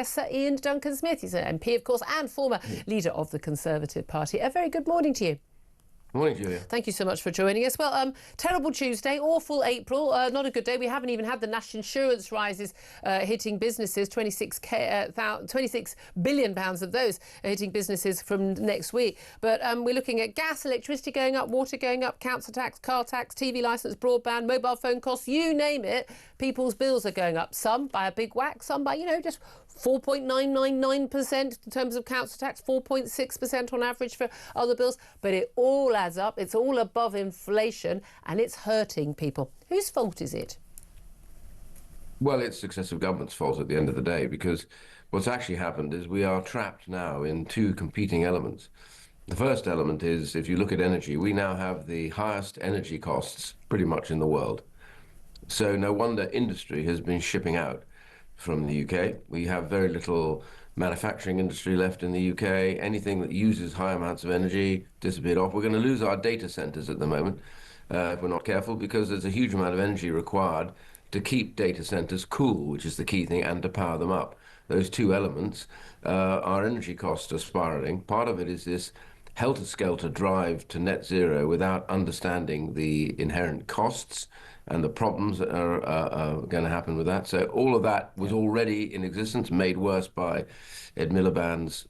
Sir Iain Duncan Smith. He's an MP, of course, and former leader of the Conservative Party. A very good morning to you. Morning, Julia. Thank you so much for joining us. Well, terrible Tuesday, awful April, not a good day. We haven't even had the national insurance rises hitting businesses, 26 billion pounds of those are hitting businesses from next week. But we're looking at gas, electricity going up, water going up, council tax, car tax, TV licence, broadband, mobile phone costs, you name it. People's bills are going up, some by a big whack, some by, just 4.999% in terms of council tax, 4.6% on average for other bills. But it all adds up. It's all above inflation and it's hurting people. Whose fault is it? Well, it's successive government's fault at the end of the day, because what's actually happened is we are trapped now in two competing elements. The first element is, if you look at energy, we now have the highest energy costs pretty much in the world. So no wonder industry has been shipping out from the UK. We have very little manufacturing industry left in the UK. Anything that uses high amounts of energy disappeared off. We're going to lose our data centers at the moment if we're not careful, because there's a huge amount of energy required to keep data centers cool, which is the key thing, and to power them up. Those two elements, our energy costs are spiraling. Part of it is this helter-skelter drive to net zero without understanding the inherent costs and the problems that are going to happen with that. So all of that was already in existence, made worse by Ed Miliband's,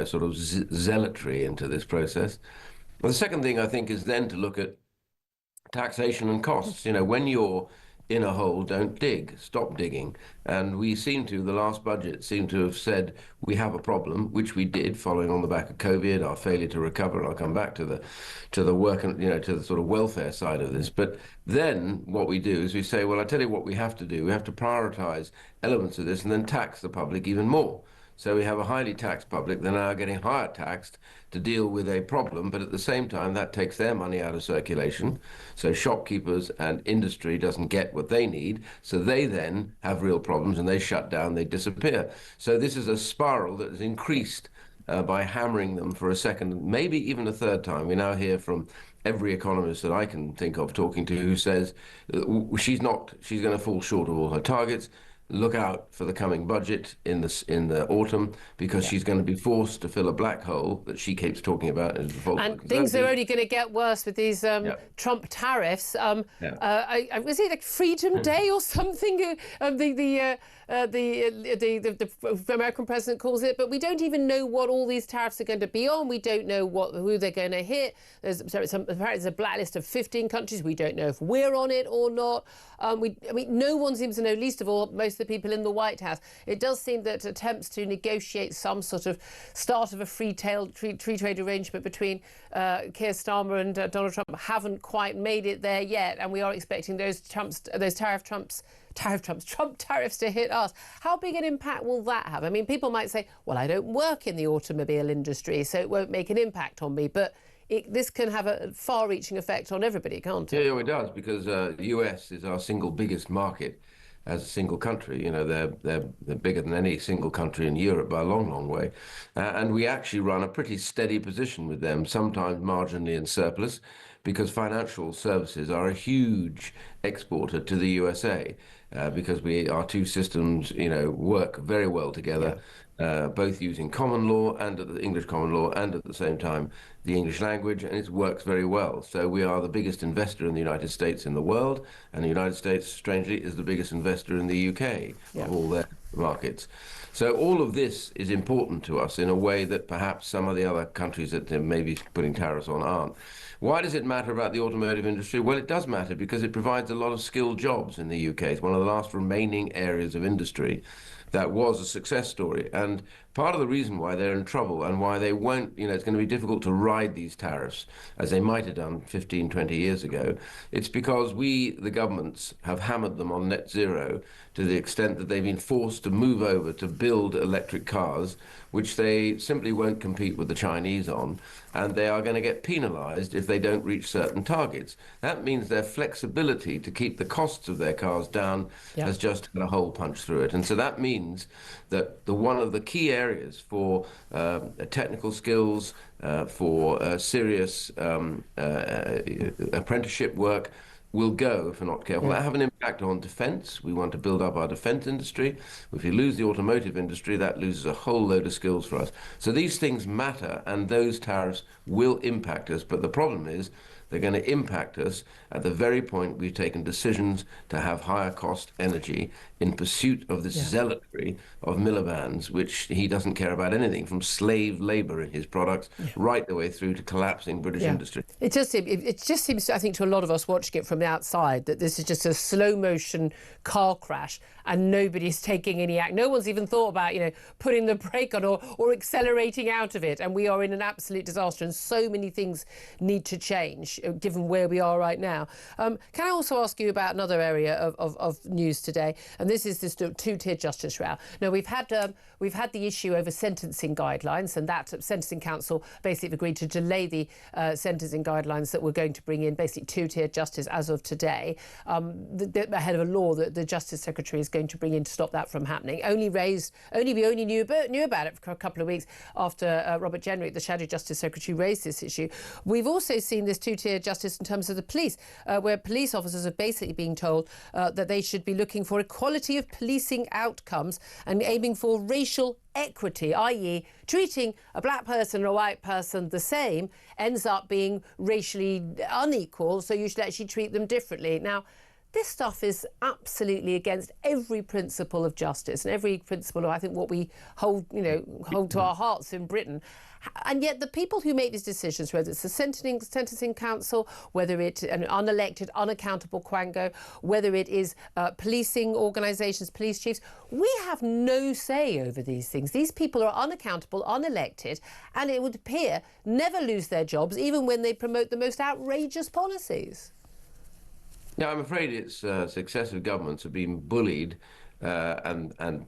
sort of zealotry into this process. Well, the second thing I think is then to look at taxation and costs. When you're in a hole, don't dig, stop digging. And we seem to, the last budget seemed to have said we have a problem, which we did, following on the back of COVID, our failure to recover. And I'll come back to the work and, to the sort of welfare side of this. But then what we do is we say, well, I tell you what we have to do. We have to prioritize elements of this and then tax the public even more. So we have a highly taxed public. They're now getting higher taxed to deal with a problem, but at the same time, that takes their money out of circulation. So shopkeepers and industry doesn't get what they need. So they then have real problems and they shut down, they disappear. So this is a spiral that has increased by hammering them for a second, maybe even a third time. We now hear from every economist that I can think of talking to who says she's going to fall short of all her targets. Look out for the coming budget in the autumn, because she's going to be forced to fill a black hole that she keeps talking about. And things are only going to get worse with these Trump tariffs. Was it like Freedom Day or something? The American president calls it, but we don't even know what all these tariffs are going to be on. We don't know who they're going to hit. Apparently there's a blacklist of 15 countries. We don't know if we're on it or not. No one seems to know, least of all most of the people in the White House. It does seem that attempts to negotiate some sort of start of a free trade arrangement between Keir Starmer and Donald Trump haven't quite made it there yet, and we are expecting those Trump tariffs to hit us. How big an impact will that have? I mean, people might say, well, I don't work in the automobile industry, so it won't make an impact on me, but this can have a far-reaching effect on everybody, can't it? Yeah, it does, because the US is our single biggest market as a single country. They're bigger than any single country in Europe by a long, long way. And we actually run a pretty steady position with them, sometimes marginally in surplus, because financial services are a huge exporter to the USA, because our two systems, work very well together. Both using common law and the English common law, and at the same time the English language, and it works very well. So we are the biggest investor in the United States in the world, and the United States, strangely, is the biggest investor in the UK of all their markets. So all of this is important to us in a way that perhaps some of the other countries that may be putting tariffs on aren't. Why does it matter about the automotive industry? Well, it does matter because it provides a lot of skilled jobs in the UK. It's one of the last remaining areas of industry that was a success story. And part of the reason why they're in trouble and why they won't, it's going to be difficult to ride these tariffs as they might have done 15, 20 years ago, it's because we, the governments, have hammered them on net zero to the extent that they've been forced to move over to build electric cars, which they simply won't compete with the Chinese on, and they are going to get penalized if they don't reach certain targets. That means their flexibility to keep the costs of their cars down has just had a hole punched through it. And so that means that one of the key areas for technical skills, for serious apprenticeship work, will go if we're not careful. That have an impact on defense. We want to build up our defense industry. If you lose the automotive industry, that loses a whole load of skills for us. So these things matter, and those tariffs will impact us. But the problem is they're going to impact us at the very point we've taken decisions to have higher cost energy in pursuit of this zealotry of Miliband's, which he doesn't care about anything from slave labor in his products right the way through to collapsing British industry. It just seems, I think, to a lot of us watching it from the outside, that this is just a slow motion car crash and nobody's taking any act. No one's even thought about, putting the brake on or accelerating out of it. And we are in an absolute disaster, and so many things need to change given where we are right now. Can I also ask you about another area of news today? And this is this two-tier justice row. Now, we've had the issue over sentencing guidelines, and that Sentencing Council basically agreed to delay the sentencing guidelines that we're going to bring in, basically two-tier justice as of today, ahead of a law that the Justice Secretary is going to bring in to stop that from happening. We only knew about it for a couple of weeks after Robert Jenrick, the Shadow Justice Secretary, raised this issue. We've also seen this two-tier justice in terms of the police, where police officers are basically being told that they should be looking for equality of policing outcomes and aiming for racial equity, i.e. treating a black person and a white person the same ends up being racially unequal, so you should actually treat them differently. Now, this stuff is absolutely against every principle of justice and every principle of, I think, what we hold to our hearts in Britain. And yet the people who make these decisions, whether it's the Sentencing Council, whether it's an unelected, unaccountable Quango, whether it is policing organisations, police chiefs, we have no say over these things. These people are unaccountable, unelected, and it would appear never lose their jobs, even when they promote the most outrageous policies. Yeah, I'm afraid it's successive governments have been bullied and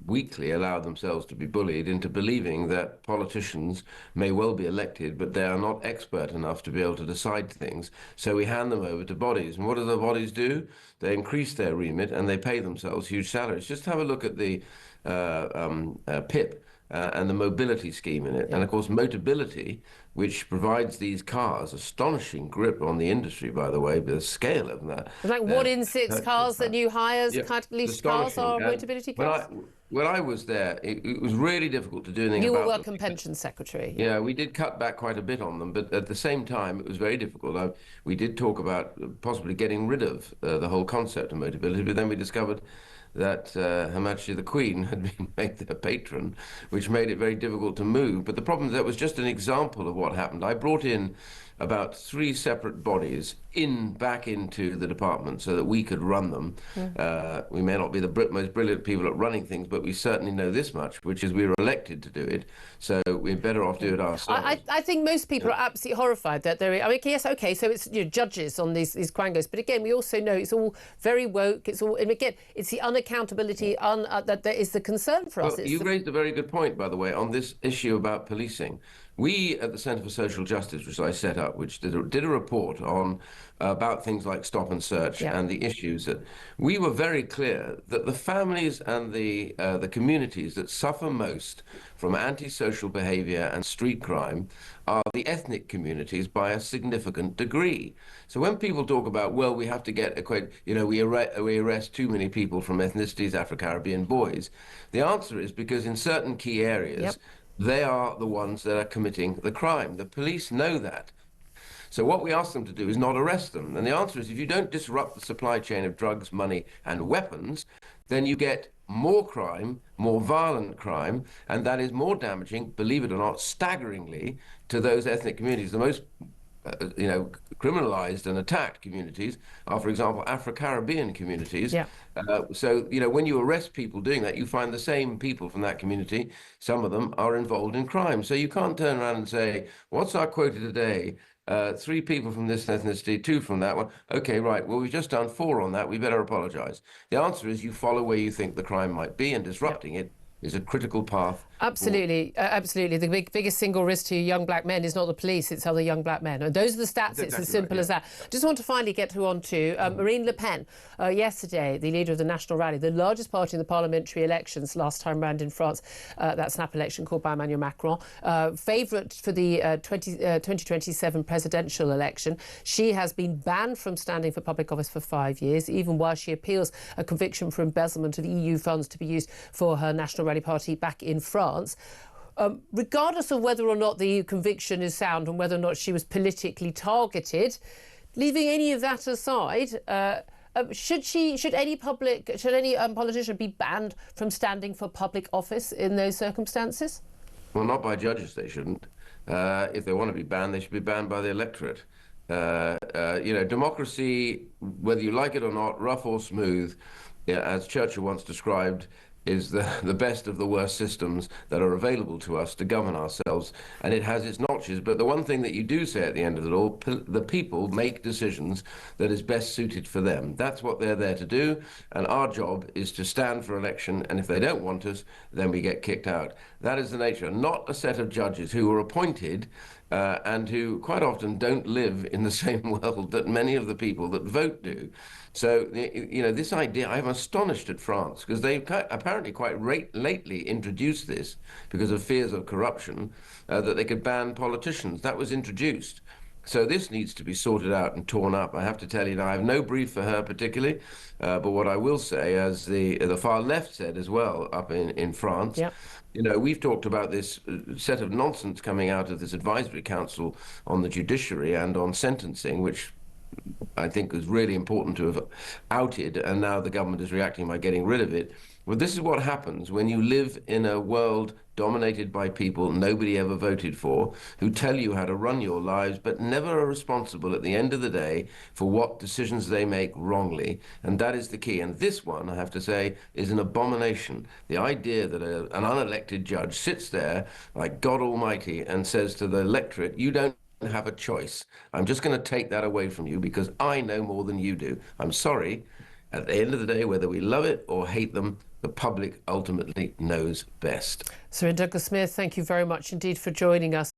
weakly allow themselves to be bullied into believing that politicians may well be elected, but they are not expert enough to be able to decide things. So we hand them over to bodies. And what do the bodies do? They increase their remit and they pay themselves huge salaries. Just have a look at the PIP. And the mobility scheme in it. And of course, Motability, which provides these cars, astonishing grip on the industry, by the way, the scale of that. It's like 1 in 6 cars that new hires, leased cars, are Motability cars? When I was there, it was really difficult to do anything about them. You were Work and Pensions Secretary. Yeah, we did cut back quite a bit on them, but at the same time, it was very difficult. We did talk about possibly getting rid of the whole concept of Motability, but then we discovered that Her Majesty the Queen had been made their patron, which made it very difficult to move. But the problem is that was just an example of what happened. I brought in about 3 separate bodies back into the department so that we could run them. We may not be the most brilliant people at running things, but we certainly know this much, which is we were elected to do it, so we're better off doing it ourselves. I think most people are absolutely horrified that there. I mean, yes, okay, so it's judges on these quangos, but again, we also know it's all very woke. It's all, and again, it's the unaccountability that is the concern for us. You raised a very good point, by the way, on this issue about policing. We at the Centre for Social Justice, which I set up, which did a report on about things like stop and search and the issues that we were very clear that the families and the communities that suffer most from antisocial behaviour and street crime are the ethnic communities by a significant degree. So when people talk about, well, we have to we arrest too many people from ethnicities, Afro-Caribbean boys, the answer is because in certain key areas, they are the ones that are committing the crime. The police know that. So what we ask them to do is not arrest them. And the answer is if you don't disrupt the supply chain of drugs, money, and weapons, then you get more crime, more violent crime, and that is more damaging, believe it or not, staggeringly, to those ethnic communities. The most criminalized and attacked communities are, for example, Afro-Caribbean communities. So, when you arrest people doing that, you find the same people from that community. Some of them are involved in crime. So you can't turn around and say, what's our quota today? 3 people from this ethnicity, 2 from that one. Okay, right. Well, we've just done 4 on that. We better apologize. The answer is you follow where you think the crime might be, and disrupting it is a critical path. Absolutely, absolutely. The biggest single risk to young black men is not the police; it's other young black men. And those are the stats. It's as simple as that. Just want to finally get on to Marine Le Pen. Yesterday, the leader of the National Rally, the largest party in the parliamentary elections last time round in France, that snap election called by Emmanuel Macron, favourite for the 2027 presidential election. She has been banned from standing for public office for 5 years, even while she appeals a conviction for embezzlement of EU funds to be used for her National Rally party back in France. Regardless of whether or not the conviction is sound and whether or not she was politically targeted, leaving any of that aside, should any politician be banned from standing for public office in those circumstances? Well, not by judges, they shouldn't. If they want to be banned, they should be banned by the electorate. Democracy, whether you like it or not, rough or smooth, as Churchill once described, is the best of the worst systems that are available to us to govern ourselves, and it has its notches. But the one thing that you do say at the end of it all, the people make decisions that is best suited for them. That's what they're there to do, and our job is to stand for election, and if they don't want us, then we get kicked out. That is the nature, not a set of judges who were appointed and who quite often don't live in the same world that many of the people that vote do. So, this idea, I'm astonished at France, because they've apparently quite lately introduced this because of fears of corruption, that they could ban politicians. That was introduced. So this needs to be sorted out and torn up. I have to tell you now, I have no brief for her particularly, but what I will say, as the far left said as well up in France, yep. We've talked about this set of nonsense coming out of this advisory council on the judiciary and on sentencing, which I think is really important to have outed, and now the government is reacting by getting rid of it. Well, this is what happens when you live in a world dominated by people nobody ever voted for, who tell you how to run your lives, but never are responsible at the end of the day for what decisions they make wrongly. And that is the key. And this one, I have to say, is an abomination. The idea that an unelected judge sits there like God Almighty and says to the electorate, you don't have a choice. I'm just going to take that away from you because I know more than you do. I'm sorry. At the end of the day, whether we love it or hate them, the public ultimately knows best. Sir Iain Duncan Smith, thank you very much indeed for joining us.